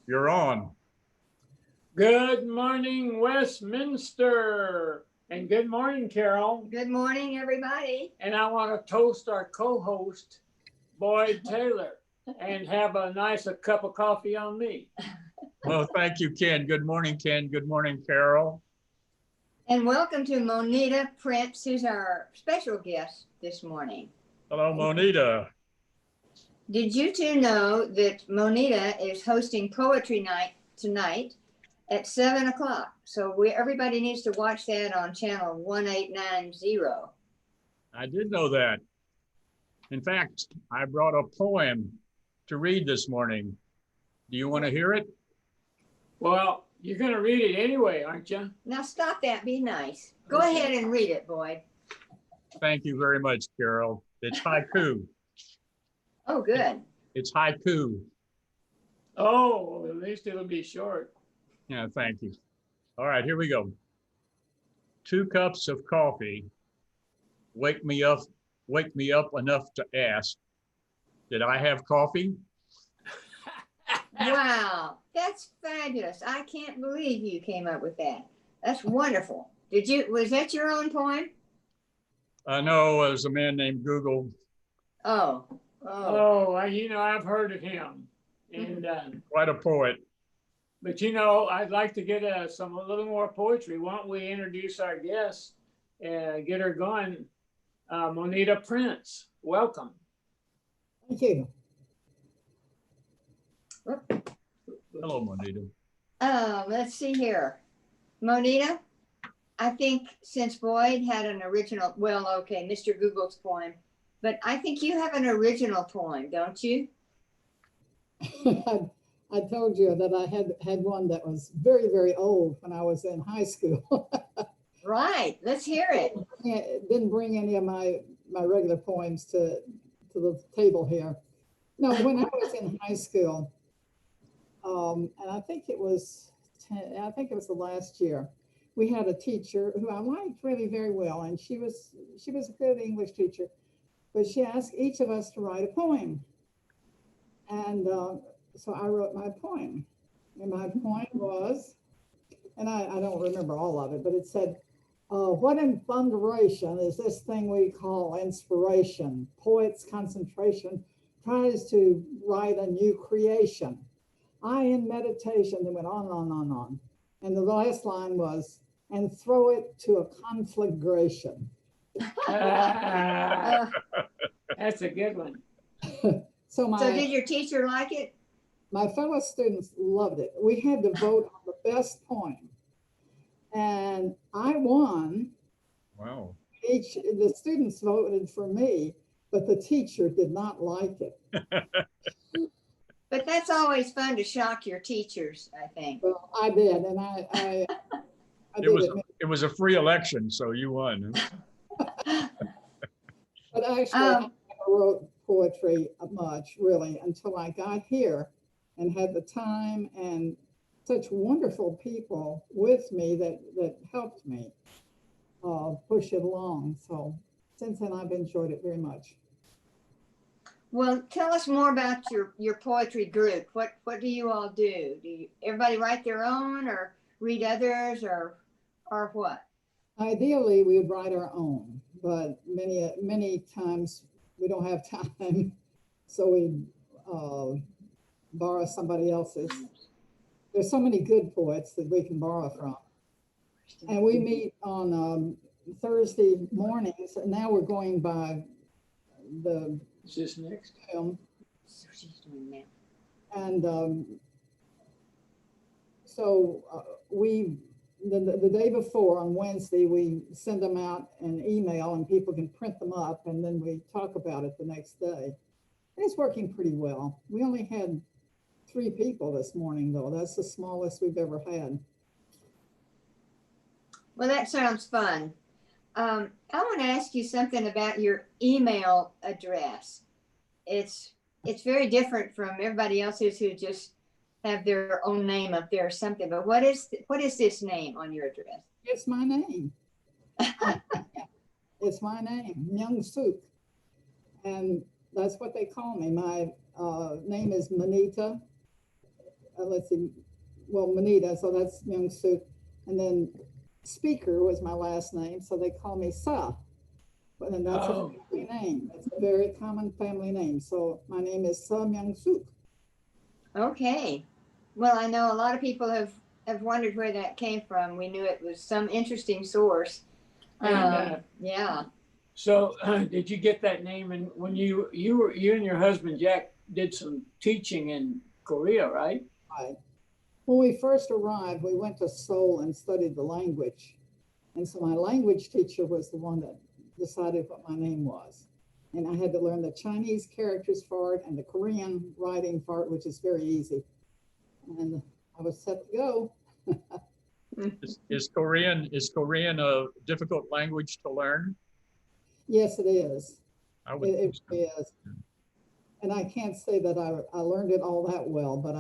You're on. Good morning, Westminster. And good morning, Carol. Good morning, everybody. And I want to toast our co-host, Boyd Taylor, and have a nice cup of coffee on me. Well, thank you, Ken. Good morning, Ken. Good morning, Carol. And welcome to Monita Prince, who's our special guest this morning. Hello, Monita. Did you two know that Monita is hosting Poetry Night tonight at 7 o'clock? So everybody needs to watch that on channel 1890. I did know that. In fact, I brought a poem to read this morning. Do you want to hear it? Well, you're going to read it anyway, aren't you? Now stop that. Be nice. Go ahead and read it, Boyd. Thank you very much, Carol. It's haiku. Oh, good. It's haiku. Oh, at least it'll be short. Yeah, thank you. All right, here we go. 2 cups of coffee. Wake me up enough to ask, did I have coffee? Wow, that's fabulous. I can't believe you came up with that. That's wonderful. Was that your own poem? No, it was a man named Google. Oh, I've heard of him. And Quite a poet. but I'd like to get a little more poetry. Why don't we introduce our guest and get her going? Monita Prince, welcome. Thank you. Hello, Monita. Let's see here. Monita, I think since Boyd had an original, well, okay, Mr. Google's poem, but I think you have an original poem, don't you? I told you that I had one that was very, very old when I was in high school. Right, let's hear it. Didn't bring any of my regular poems to the table here. No, when I was in high school, and I think it was the last year, we had a teacher who I liked really very well, and she was a good English teacher, but she asked each of us to write a poem. And so I wrote my poem, and my poem was, and I don't remember all of it, but it said, what in thunderation is this thing we call inspiration? Poet's concentration tries to write a new creation. I in meditation, they went on and on. And the last line was, and throw it to a conflagration. That's a good one. So did your teacher like it? My fellow students loved it. We had to vote on the best poem. And I won. Wow. The students voted for me, but the teacher did not like it. But that's always fun to shock your teachers, I think. Well, I did, and I It was a free election, so you won. But actually, I never wrote poetry much, really, until I got here and had the time and such wonderful people with me that helped me push it along. So since then, I've enjoyed it very much. Well, tell us more about your poetry group. What do you all do? Everybody write their own or read others or what? Ideally, we would write our own, but many times we don't have time, so we borrow somebody else's. There's so many good poets that we can borrow from. And we meet on Thursday mornings. And now we're going by the Is this next? film. So she's doing that. And so the day before on Wednesday, we send them out an email and people can print them up and then we talk about it the next day. And it's working pretty well. We only had 3 people this morning though. That's the smallest we've ever had. Well, that sounds fun. I want to ask you something about your email address. It's very different from everybody else's who just have their own name up there or something. But what is this name on your address? It's my name. It's my name, Myung Suk. And that's what they call me. My name is Manita. Let's see. Well, Manita, so that's Myung Suk. And then Speaker was my last name, so they call me Sa. But then that's a family name. It's a very common family name. So my name is Sa Myung Suk. Okay. Well, I know a lot of people have wondered where that came from. We knew it was some interesting source. Yeah. So did you get that name? And when you and your husband Jack did some teaching in Korea, right? Right. When we first arrived, we went to Seoul and studied the language. And so my language teacher was the one that decided what my name was. And I had to learn the Chinese characters for it and the Korean writing for it, which is very easy. And I was set to go. Is Korean a difficult language to learn? Yes, it is. I would It think so. really is. And I can't say that I learned it all that well, but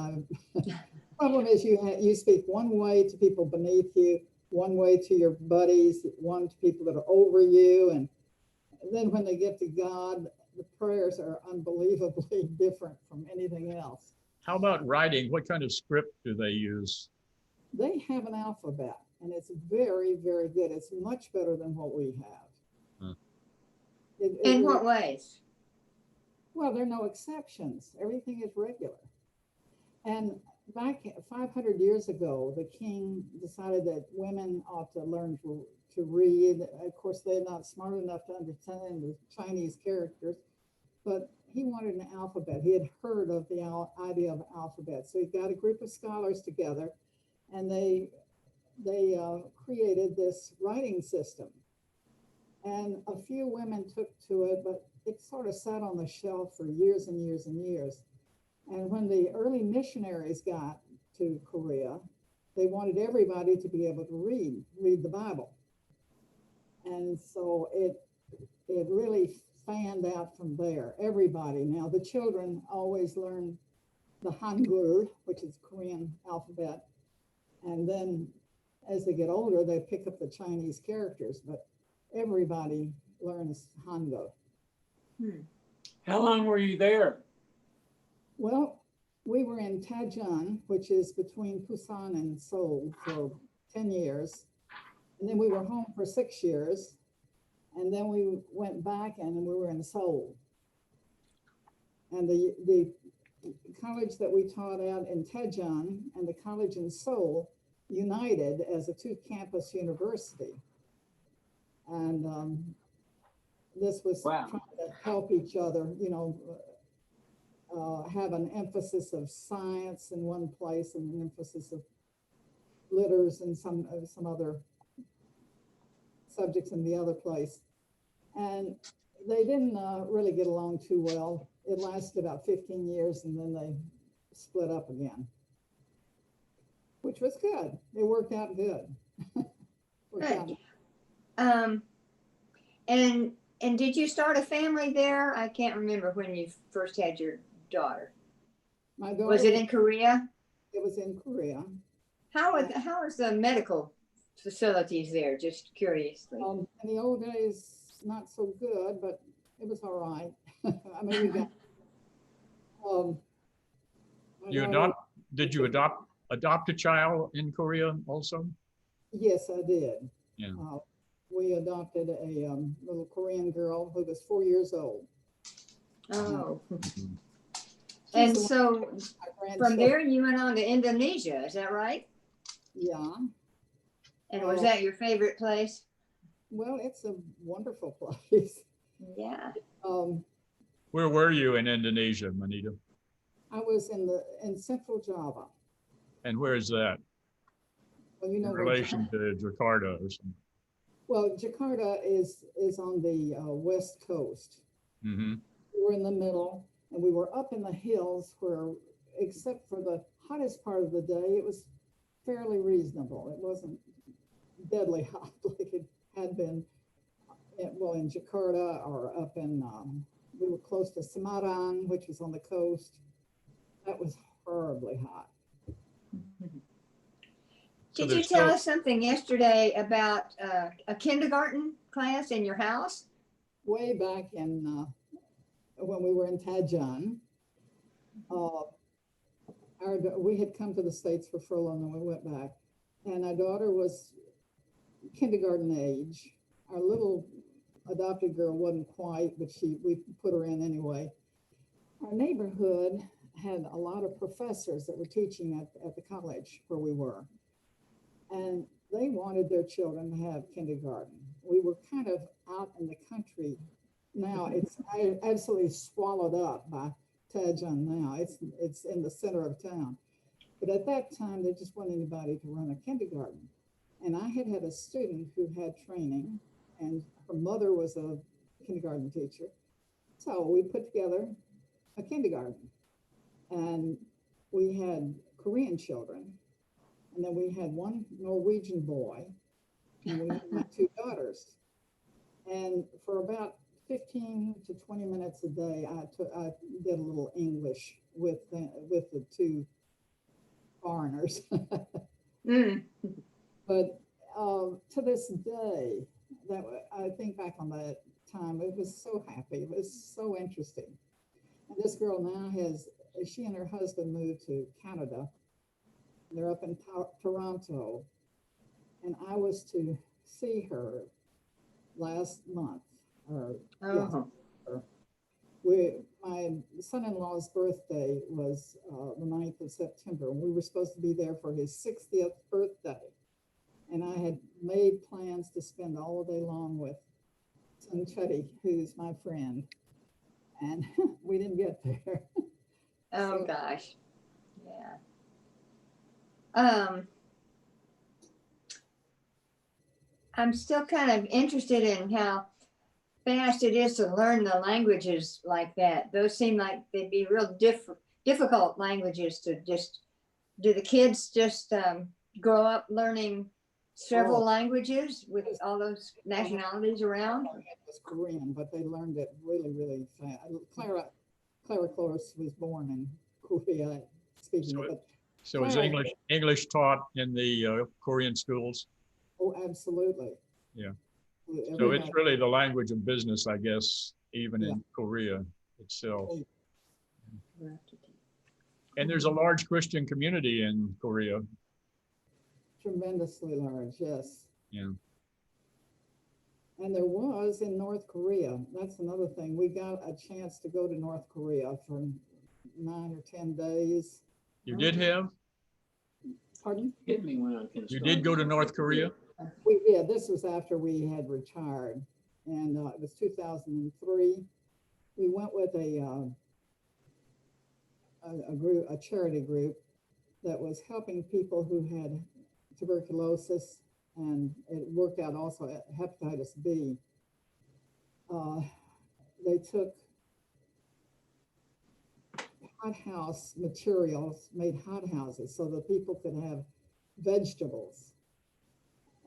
problem is you speak one way to people beneath you, one way to your buddies, one to people that are over you. And then when they get to God, the prayers are unbelievably different from anything else. How about writing? What kind of script do they use? They have an alphabet and it's very, very good. It's much better than what we have. In what ways? Well, there are no exceptions. Everything is regular. And back 500 years ago, the king decided that women ought to learn to read. Of course, they're not smart enough to understand the Chinese characters, but he wanted an alphabet. He had heard of the idea of alphabet. So he got a group of scholars together and they created this writing system. And a few women took to it, but it sort of sat on the shelf for years and years and years. And when the early missionaries got to Korea, they wanted everybody to be able to read the Bible. And so it really fanned out from there, everybody. Now the children always learn the Hangul, which is Korean alphabet. And then as they get older, they pick up the Chinese characters, but everybody learns Hangul. How long were you there? Well, we were in Daejeon, which is between Busan and Seoul, for 10 years. And then we were home for 6 years. And then we went back and we were in Seoul. And the college that we taught at in Daejeon and the college in Seoul united as a 2-campus university. And this was Wow. trying to help each other, you know, have an emphasis of science in one place and an emphasis of litters and some other subjects in the other place. And they didn't really get along too well. It lasted about 15 years and then they split up again, which was good. It worked out good. Good. And did you start a family there? I can't remember when you first had your daughter. My daughter, Was it in Korea? It was in Korea. How is the medical facilities there? Just curiously. In the old days, not so good, but it was all right. I mean, we got. Did you adopt a child in Korea also? Yes, I did. Yeah. We adopted a little Korean girl who was 4 years old. Oh. Mhm. And She's so my from grandson. there you went on to Indonesia, is that right? Yeah. And was that your favorite place? Well, it's a wonderful place. Yeah. Where were you in Indonesia, Manita? I was in Central Java. And where is that Well, you in know where, relation to Jakarta or something? well, Jakarta is on the west coast. Mm-hmm. We were in the middle, and we were up in the hills where, except for the hottest part of the day, it was fairly reasonable. It wasn't deadly hot like it had been, well, in Jakarta or up in, we were close to Semarang, which was on the coast. That was horribly hot. So Did you there's tell still, us something yesterday about a kindergarten class in your house? Way back in, when we were in Tajan, we had come to the States for furlough and then we went back. And our daughter was kindergarten age. Our little adopted girl wasn't quite, but we put her in anyway. Our neighborhood had a lot of professors that were teaching at the college where we were. And they wanted their children to have kindergarten. We were kind of out in the country. Now it's absolutely swallowed up by Tajan now. It's in the center of town. But at that time, there just wasn't anybody to run a kindergarten. And I had a student who had training, and her mother was a kindergarten teacher. So we put together a kindergarten. And we had Korean children. And then we had one Norwegian boy, and we had my two daughters. And for about 15 to 20 minutes a day, I did a little English with the two foreigners. Mm. But to this day, I think back on that time, it was so happy. It was so interesting. And this girl now she and her husband moved to Canada. They're up in Toronto. And I was to see her last month. Oh. My son-in-law's birthday was the 9th of September. And we were supposed to be there for his 60th birthday. And I had made plans to spend all day long with son Chetty, who's my friend. And we didn't get there. Oh, So- gosh. Yeah. I'm still kind of interested in how fast it is to learn the languages like that. Those seem like they'd be real difficult languages to just, do the kids just grow up learning several languages with all those nationalities around? It was Korean, but they learned it really, really fast. Clara Cloris was born in Korea speaking So it, but so is Clara- English taught in the Korean schools? oh, absolutely. Yeah. So Everybody- it's really the language of business, I guess, even Yeah. in Korea itself. Oh, And there's a large Christian community in Korea. tremendously large, yes. Yeah. And there was in North Korea. That's another thing. We got a chance to go to North Korea for 9 or 10 days. You did have? Pardon? Hit me when I can. You did go to North Korea? We did. This was after we had retired, and it was 2003. We went with a group, a charity group that was helping people who had tuberculosis, and it worked out also at hepatitis B. They took hothouse materials, made hothouses so that people could have vegetables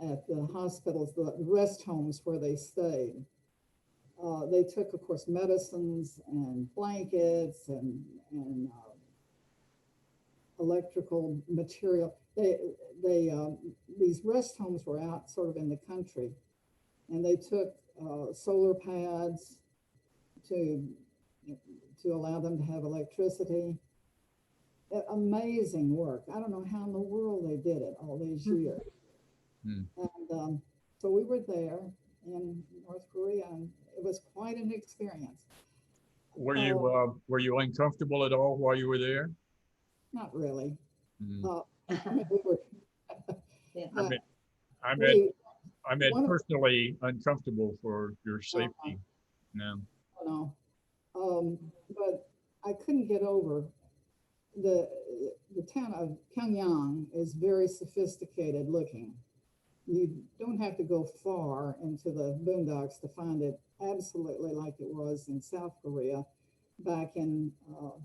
at the hospitals, the rest homes where they stayed. They took, of course, medicines and blankets and electrical material. These rest homes were out sort of in the country, and they took solar pads to allow them to have electricity. Amazing work. I don't know how in the world they did it all these years. Hmm. And so we were there in North Korea, and it was quite an experience. Were you uncomfortable at all while you were there? Not really. Hmm. I mean, we were. Yeah. I mean, we- I meant One of- personally uncomfortable for your safety. No. no. But I couldn't get over the town of Pyongyang is very sophisticated looking. You don't have to go far into the boondocks to find it absolutely like it was in South Korea back in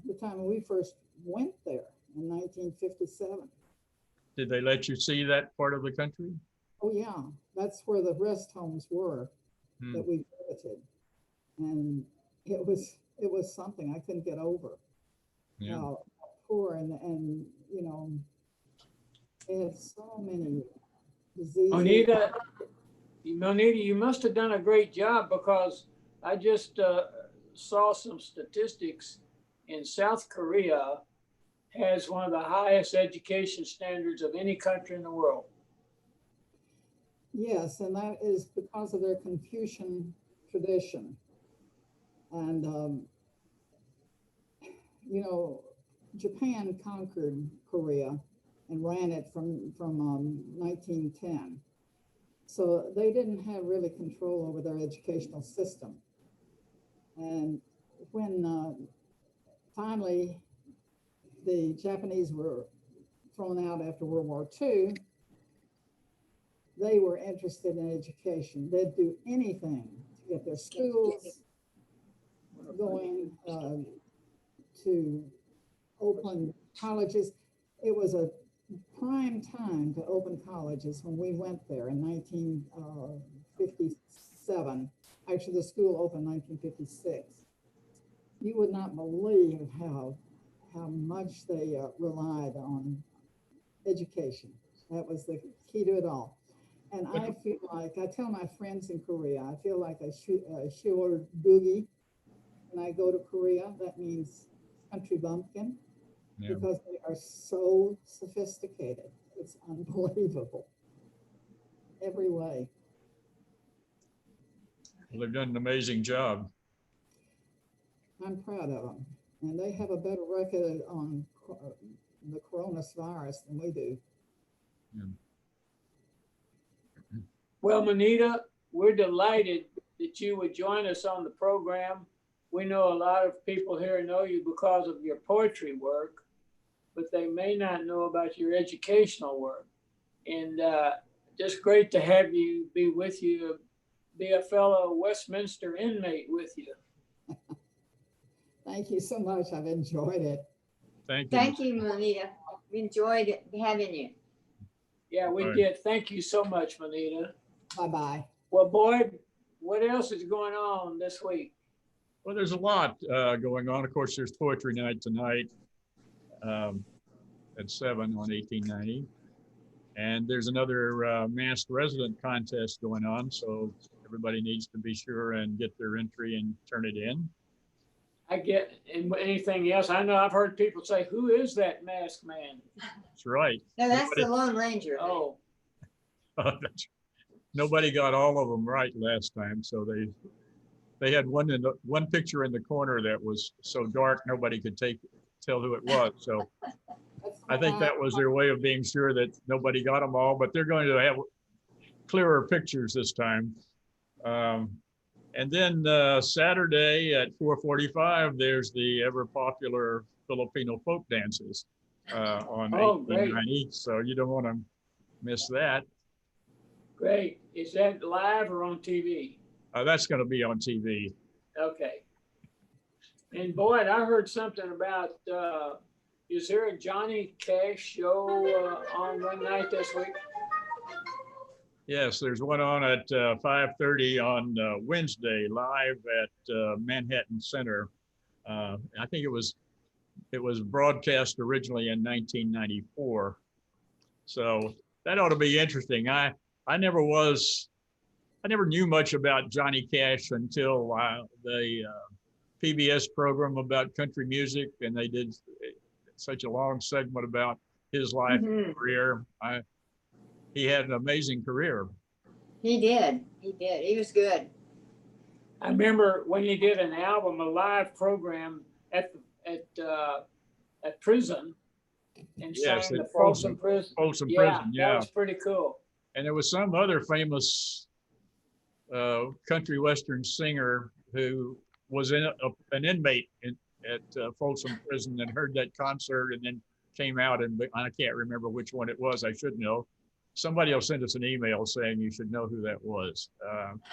the time when we first went there in 1957. Did they let you see that part of the country? Oh yeah, that's where the rest homes were Hmm. that we visited, and it was something I couldn't get over. Yeah. How poor and you know, they had so many diseases. Monita, you must have done a great job, because I just saw some statistics in South Korea has one of the highest education standards of any country in the world. Yes, and that is because of their Confucian tradition. And, you know, Japan conquered Korea and ran it from 1910. So they didn't have really control over their educational system. And when finally the Japanese were thrown out after World War II, they were interested in education. They'd do anything to get their schools going, to open colleges. It was a prime time to open colleges when we went there in 1957. Actually, the school opened 1956. You would not believe how much they relied on education. That was the key to it all. And I feel like, I tell my friends in Korea, I feel like a shior boogie when I go to Korea. That means country bumpkin, Yeah. because they are so sophisticated. It's unbelievable. Every way. Well, they've done an amazing job. I'm proud of them. And they have a better record on the coronavirus than we do. Yeah. Well, Monita, we're delighted that you would join us on the program. We know a lot of people here know you because of your poetry work, but they may not know about your educational work. And just great to have you be with you, be a fellow Westminster inmate with you. Thank you so much. I've enjoyed it. Thank you. Thank you, Monita. We enjoyed having you. Yeah, we Right. did. Thank you so much, Monita. Bye-bye. Well, Boyd, what else is going on this week? Well, there's a lot going on. Of course, there's poetry night tonight at 7 on 1890. And there's another masked resident contest going on. So everybody needs to be sure and get their entry and turn it in. I get, and anything else? I know I've heard people say, who is that masked man? That's right. No, that's the Lone Ranger. Oh, Nobody got all of them right last time. So they had one picture in the corner that was so dark nobody could tell who it was. So I think that was their way of being sure that nobody got them all, but they're going to have clearer pictures this time. And then Saturday at 4:45, there's the ever popular Filipino folk dances on 1890. So you don't want to miss that. great. Is that live or on TV? That's going to be on TV. Okay. And Boyd, I heard something about, is there a Johnny Cash show on one night this week? Yes, there's one on at 5:30 on Wednesday, live at Manhattan Center. I think it was broadcast originally in 1994. So that ought to be interesting. I never knew much about Johnny Cash until the PBS program about country music, and they did such a long segment about his life and career. He had an amazing career. He did. He was good. I remember when he did an album, a live program at prison, and Yes, sang at the Folsom Prison. Folsom Yeah, Prison, that was pretty cool. And there was some other famous country western singer who was an inmate at Folsom Prison and heard that concert and then came out, and I can't remember which one it was. I should know. Somebody will send us an email saying you should know who that was.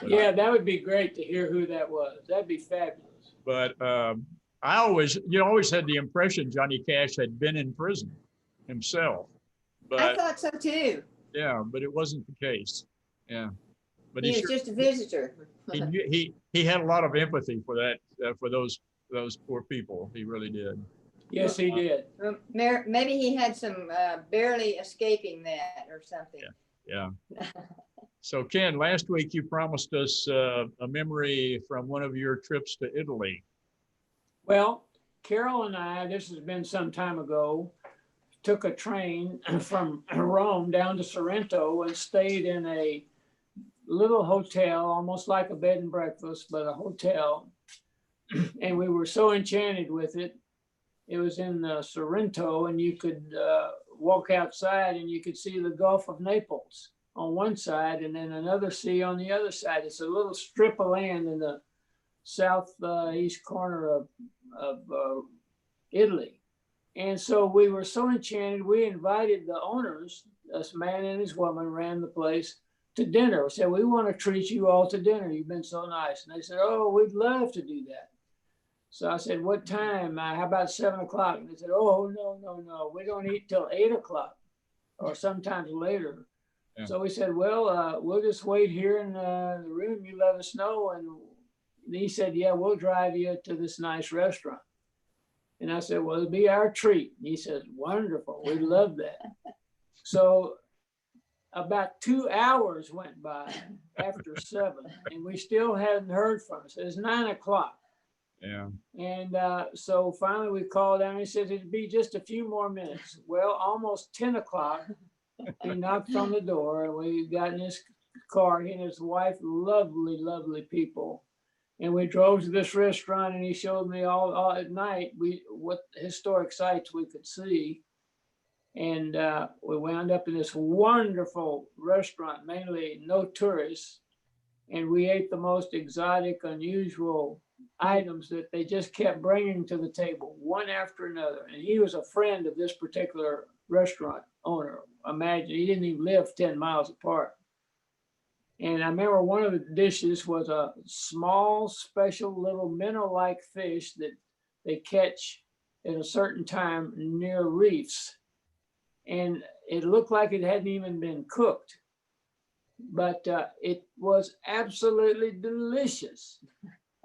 Yeah, that would be great to hear who that was. That'd be fabulous. But I always had the impression Johnny Cash had been in prison himself. I But thought so too. yeah, but it wasn't the case. Yeah, but He he was just a visitor. he had a lot of empathy for that for those poor people. He really did. Yes, he did. Maybe he had some barely escaping that or something. Yeah. So Ken, last week you promised us a memory from one of your trips to Italy. Well, Carol and I, this has been some time ago, took a train from Rome down to Sorrento and stayed in a little hotel, almost like a bed and breakfast, but a hotel. And we were so enchanted with it. It was in Sorrento, and you could walk outside and you could see the Gulf of Naples on one side and then another sea on the other side. It's a little strip of land in the southeast corner of Italy. And so we were so enchanted, we invited the owners, this man and his woman ran the place, to dinner. We said, we want to treat you all to dinner. You've been so nice. And they said, oh, we'd love to do that. So I said, what time? How about 7 o'clock? And they said, oh, no. We don't eat till 8 o'clock or sometimes later. Yeah. So we said, well, we'll just wait here in the room. You let us know. And he said, yeah, we'll drive you to this nice restaurant. And I said, well, it'll be our treat. And he says, wonderful. We love that. So about 2 hours went by after 7, and we still hadn't heard from him. So it's 9 o'clock. Yeah. And so finally we called down and he said it'd be just a few more minutes. Well, almost 10 o'clock, he knocked on the door and we got in his car, he and his wife, lovely, lovely people. And we drove to this restaurant and he showed me all at night what historic sites we could see. And we wound up in this wonderful restaurant, mainly no tourists. And we ate the most exotic, unusual items that they just kept bringing to the table, one after another. And he was a friend of this particular restaurant owner. Imagine, he didn't even live 10 miles apart. And I remember one of the dishes was a small, special little minnow-like fish that they catch at a certain time near reefs. And it looked like it hadn't even been cooked, but it was absolutely delicious.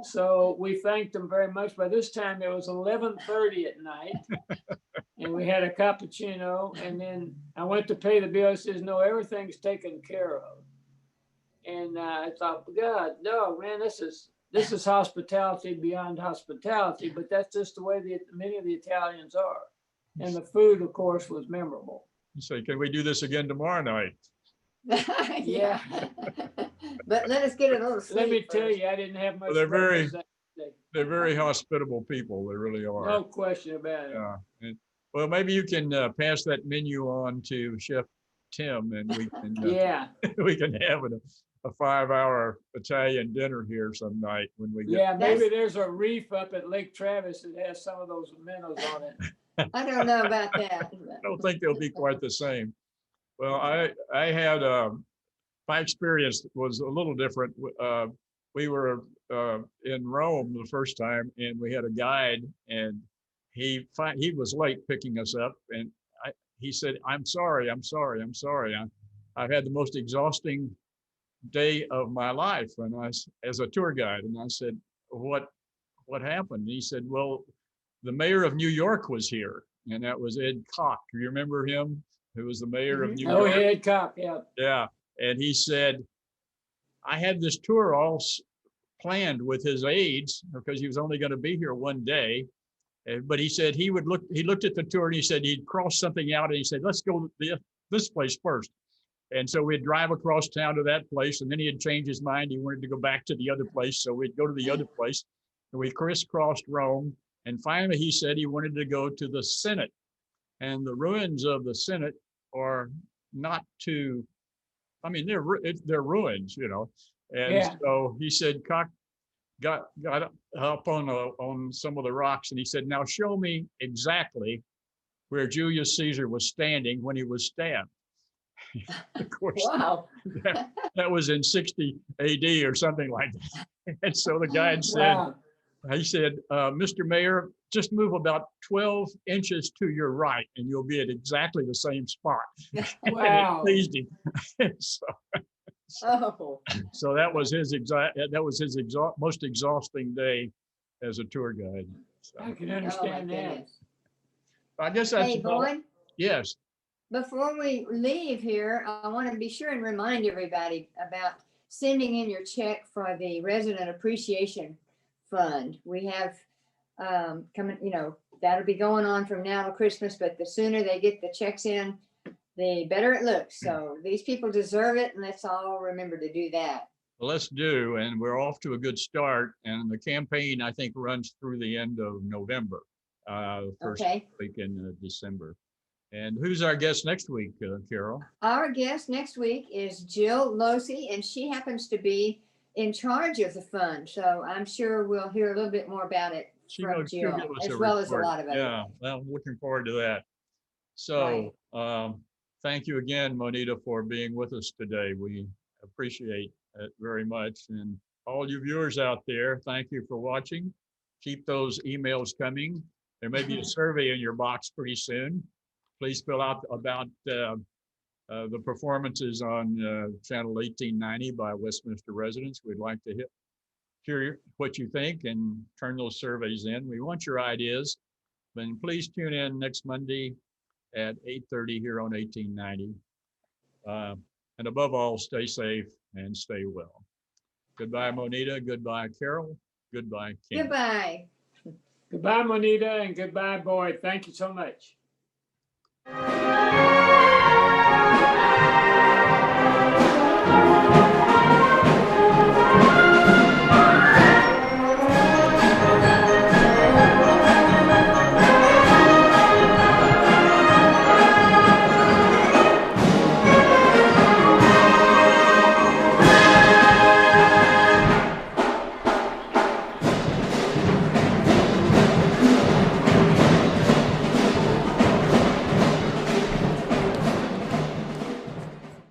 So we thanked them very much. By this time it was 11:30 at night and we had a cappuccino, and then I went to pay the bill. He says, no, everything's taken care of. And I thought, God, no, man, this is hospitality beyond hospitality, but that's just the way many of the Italians are. And the food, of course, was memorable. You say, can we do this again tomorrow night? Yeah. But let us get a little sleep. Let me tell first. you, I didn't have much. Well, they're very hospitable people. They really are. No question about it. Yeah. Well, maybe you can pass that menu on to Chef Tim, and we can yeah, we can have a 5-hour Italian dinner here some night when we get. Yeah, maybe there's a reef up at Lake Travis that has some of those minnows on it. I don't know about that. I don't think they'll be quite the same. Well, I had my experience was a little different. We were in Rome the first time, and we had a guide, and he was late picking us up, and he said, I'm sorry. I've had the most exhausting day of my life, and as a tour guide, and I said, what happened? And he said, well, the mayor of New York was here, and that was Ed Koch. Do you remember him? Who was the mayor of New York? Oh, Ed Koch, yeah. Yeah, and he said, I had this tour all planned with his aides because he was only going to be here one day. But he said he looked at the tour and he said he'd cross something out, and he said, let's go to this place first. And so we'd drive across town to that place, and then he had changed his mind. He wanted to go back to the other place. So we'd go to the other place, and we crisscrossed Rome. And finally, he said he wanted to go to the Senate. And the ruins of the Senate are not too I mean, they're ruins, you know. And Yeah. so he said, Cock got up on some of the rocks, and he said, "Now show me exactly where Julius Caesar was standing when he was stabbed." Of course, Wow. that was in 60 AD or something like that. And so the guide said, Wow. he said, "Mr. Mayor, just move about 12 inches to your right, and you'll be at exactly the same spot." Wow. And it pleased him. so, Oh, so that was his most exhausting day as a tour guide. So I can oh my understand that. goodness. I guess that's Hey, about, Boyd, yes. before we leave here, I want to be sure and remind everybody about sending in your check for the Resident Appreciation Fund. We have coming, that'll be going on from now to Christmas, but the sooner they get the checks in, the better it looks. So these people deserve it, and let's all remember to do that. Well, let's do, and we're off to a good start. And the campaign, I think, runs through the end of November, first Okay. week in December. And who's our guest next week, Carol? Our guest next week is Jill Losey, and she happens to be in charge of the fund. So I'm sure we'll hear a little bit more about it from She'll Jill, give us as a well as a report. lot of others. Yeah, well, I'm looking forward to that. So thank you again, Monita, for being with us today. We appreciate it very much. And all you viewers out there, thank you for watching. Keep those emails coming. There may be a survey in your box pretty soon. Please fill out about the performances on channel 1890 by Westminster residents. We'd like to hear what you think and turn those surveys in. We want your ideas. Then please tune in next Monday at 8:30 here on 1890. And above all, stay safe and stay well. Goodbye, Monita. Goodbye, Carol. Goodbye, Ken. Goodbye. Goodbye, Monita, and goodbye, Boyd. Thank you so much.